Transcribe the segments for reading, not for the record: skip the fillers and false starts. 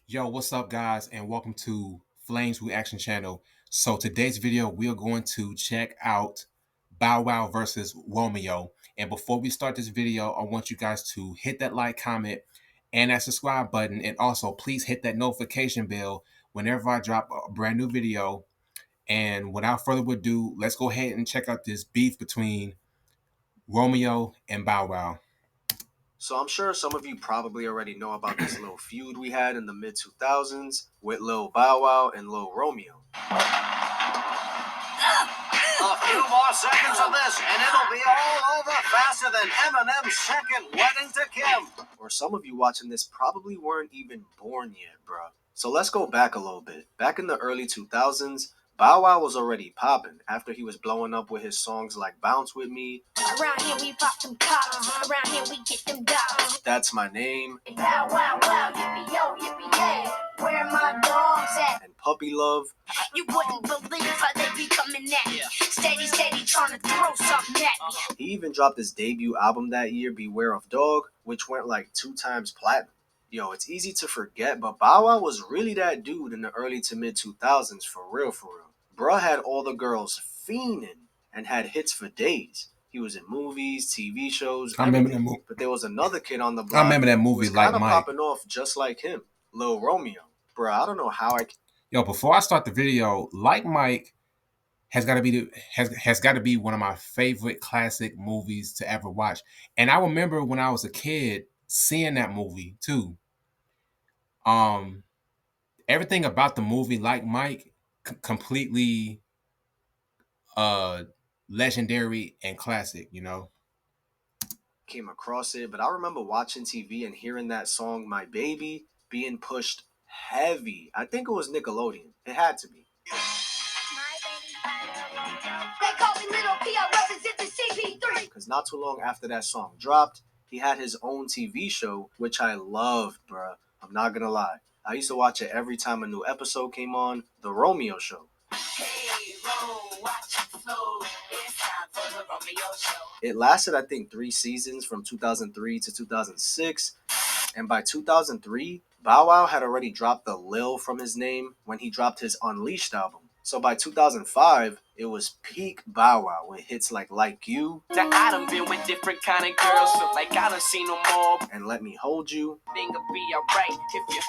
Yo, what's up, guys, and welcome to Flames Reaction Channel. So today's video, we are going to check out Bow Wow versus Romeo. And before we start this video, I want you guys to hit that like, comment, and that subscribe button, and also please hit that notification bell whenever I drop a brand new video. And without further ado, let's go ahead and check out this beef between Romeo and Bow Wow. So I'm sure some of you probably already know about this little feud we had in the mid 2000s with Lil Bow Wow and Lil Romeo. A few more seconds of this, and it'll be all over faster than Eminem's second wedding to Kim. Or some of you watching this probably weren't even born yet, bruh. So let's go back a little bit. Back in the early 2000s, Bow Wow was already popping after he was blowing up with his songs like Bounce With Me, Around here we pop them collars, around here we get them dollars. That's My Name, Wow, wow, wow, yippee yo, yippee yeah. Where my dogs at? and Puppy Love. You wouldn't believe how they be coming at me. Steady, steady, trying to throw something at me. He even dropped his debut album that year, Beware of Dog, which went like 2 times platinum. Yo, it's easy to forget, but Bow Wow was really that dude in the early to mid 2000s, for real, for real. Bruh had all the girls fiending and had hits for days. He was in movies, TV shows, I remember that everything. movie. But there was another kid on the block I remember that who movie, was Like kind of Mike. popping off just like him, Lil Romeo. Bruh, I don't know how I... Yo, before I start the video, Like Mike has got to be has got to be one of my favorite classic movies to ever watch. And I remember when I was a kid seeing that movie too. Um, Everything about the movie Like Mike completely uh legendary and classic. came across it, but I remember watching TV and hearing that song My Baby being pushed heavy. I think it was Nickelodeon. It had to be. They call me Little P, I represent the CP3. Because not too long after that song dropped, he had his own TV show, which I loved, bruh. I'm not gonna lie. I used to watch it every time a new episode came on, The Romeo Show. Hey, Ro, watch it flow. It's time for the Romeo show. It lasted, I think, 3 seasons from 2003 to 2006. And by 2003, Bow Wow had already dropped the Lil from his name when he dropped his Unleashed album. So by 2005, it was peak Bow Wow with hits like You I done been with different kind of girls, so like I done seen them all. and Let Me Hold You, Thing'll be alright if you.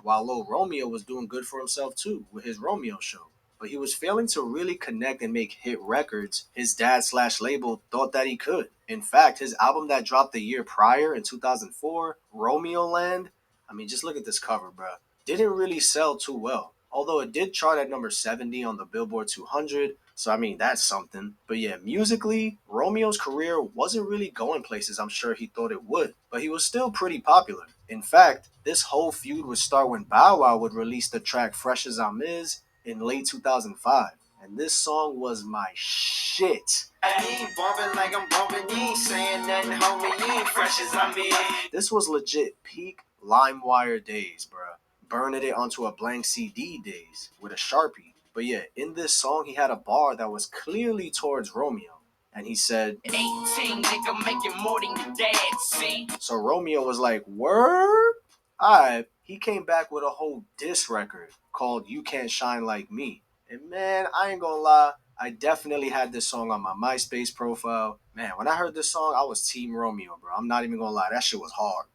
while Lil Romeo was doing good for himself too with his Romeo Show. But he was failing to really connect and make hit records his dad/label thought that he could. In fact, his album that dropped the year prior in 2004, Romeo Land, I mean, just look at this cover, bruh, didn't really sell too well. Although it did chart at number 70 on the Billboard 200, so I mean, that's something. But yeah, musically, Romeo's career wasn't really going places I'm sure he thought it would, but he was still pretty popular. In fact, this whole feud would start when Bow Wow would release the track Fresh As I'm Is in late 2005. And this song was my shit. I ain't bumping like I'm bumping, you ain't saying nothing, homie, you ain't fresh as I'm in. This was legit peak LimeWire days, bruh. Burning it onto a blank CD days with a Sharpie. But yeah, in this song, he had a bar that was clearly towards Romeo. And he said, 18, nigga, making more than your dad, see? so Romeo was like, word? Alright, he came back with a whole diss record called You Can't Shine Like Me. And man, I ain't gonna lie, I definitely had this song on my MySpace profile. Man, when I heard this song, I was Team Romeo, bro. I'm not even gonna lie, that shit was hard.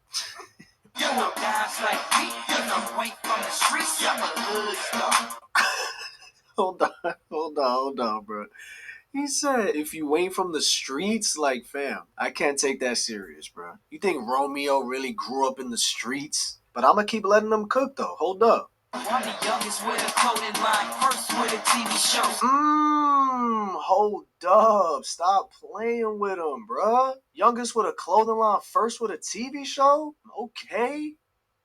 You know guys like me, you know, wait from the streets, I'm a hood star. Hold on, bro. He said, if you ain't from the streets, like, fam, I can't take that serious, bro. You think Romeo really grew up in the streets? But I'm gonna keep letting them cook, though. Hold up. I'm the youngest with a clothing line, first with a TV show. Hold up. Stop playing with him, bruh. Youngest with a clothing line, first with a TV show? Okay.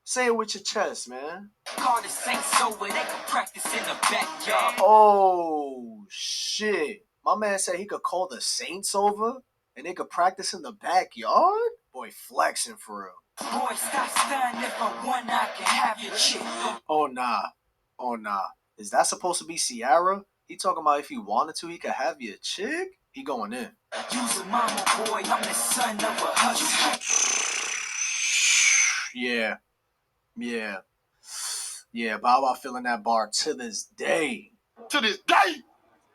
Say it with your chest, man. Call the Saints so where they can practice in the backyard. Oh, shit. My man said he could call the Saints over and they could practice in the backyard? Boy, flexing for real. Boy, stop stunning if I want, I can have your chick. Oh, nah. Is that supposed to be Ciara? He talking about if he wanted to, he could have your chick? He going in. You's a mama boy, I'm the son of a hustler. Yeah, yeah, yeah. Bow Wow feeling that bar to this day. To this day.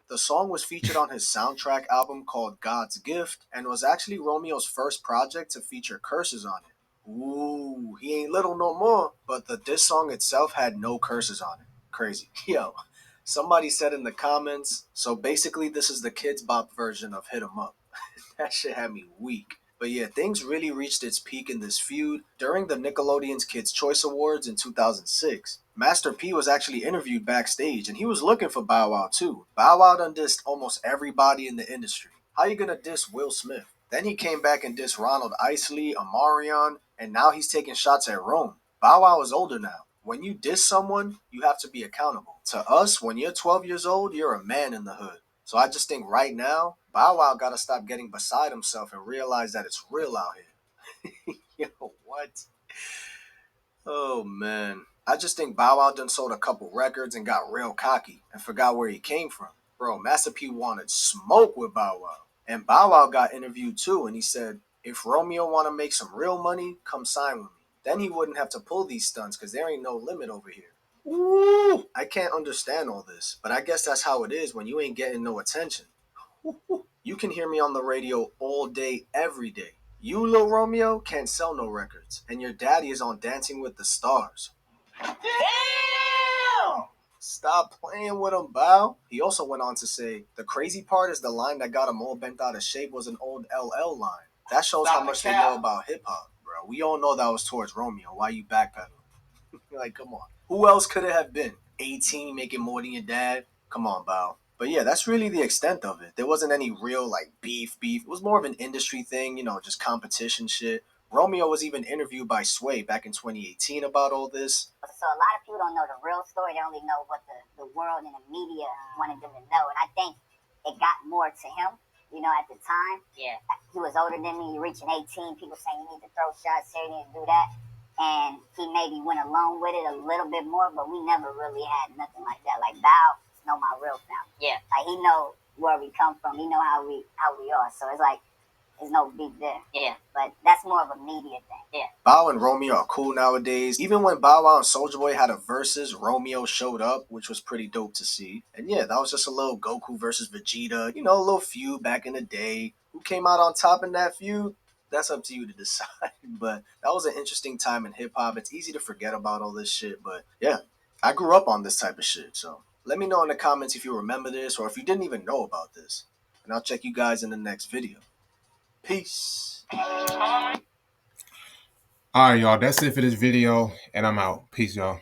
The song was featured on his soundtrack album called God's Gift and was actually Romeo's first project to feature curses on it. Ooh, he ain't little no more, but the diss song itself had no curses on it. Crazy. Yo, somebody said in the comments, so basically this is the Kids Bop version of Hit 'em Up. That shit had me weak. But yeah, things really reached its peak in this feud during the Nickelodeon's Kids' Choice Awards in 2006. Master P was actually interviewed backstage and he was looking for Bow Wow too. Bow Wow done dissed almost everybody in the industry. How you gonna diss Will Smith? Then he came back and dissed Ronald Isley, Amarion, and now he's taking shots at Rome. Bow Wow is older now. When you diss someone, you have to be accountable. To us, when you're 12 years old, you're a man in the hood. So I just think right now, Bow Wow got to stop getting beside himself and realize that it's real out here. Yo, what? Oh, man. I just think Bow Wow done sold a couple records and got real cocky and forgot where he came from. Bro, Master P wanted smoke with Bow Wow. And Bow Wow got interviewed too, and he said, if Romeo want to make some real money, come sign with me. Then he wouldn't have to pull these stunts because there ain't no limit over here. Ooh, I can't understand all this, but I guess that's how it is when you ain't getting no attention. You can hear me on the radio all day, every day. You, Lil Romeo, can't sell no records, and your daddy is on Dancing with the Stars. Damn! Stop playing with him, Bow. He also went on to say, the crazy part is the line that got him all bent out of shape was an old LL line. That shows how much they know about hip hop, bro. We all know that was towards Romeo. Why you backpedaling? Like, come on. Who else could it have been? 18 making more than your dad? Come on, Bow. But yeah, that's really the extent of it. There wasn't any real like beef. It was more of an industry thing, just competition shit. Romeo was even interviewed by Sway back in 2018 about all this. So a lot of people don't know the real story. They only know what the world and the media wanted them to know. And I think it got more to him, at the time. Yeah. He was older than me. You're reaching 18. People saying you need to throw shots here, you need to do that. And he maybe went along with it a little bit more, but we never really had nothing like that. Like Bow know my real family. Yeah. Like he know where we come from. He know how we are. So it's like there's no beef there. Yeah. But that's more of a media thing. Yeah. Bow and Romeo are cool nowadays. Even when Bow Wow and Soulja Boy had a versus, Romeo showed up, which was pretty dope to see. And yeah, that was just a little Goku versus Vegeta, a little feud back in the day. Who came out on top in that feud? That's up to you to decide. But that was an interesting time in hip hop. It's easy to forget about all this shit, but yeah, I grew up on this type of shit. So let me know in the comments if you remember this or if you didn't even know about this. And I'll check you guys in the next video. Peace. All right, y'all. That's it for this video, and I'm out. Peace, y'all.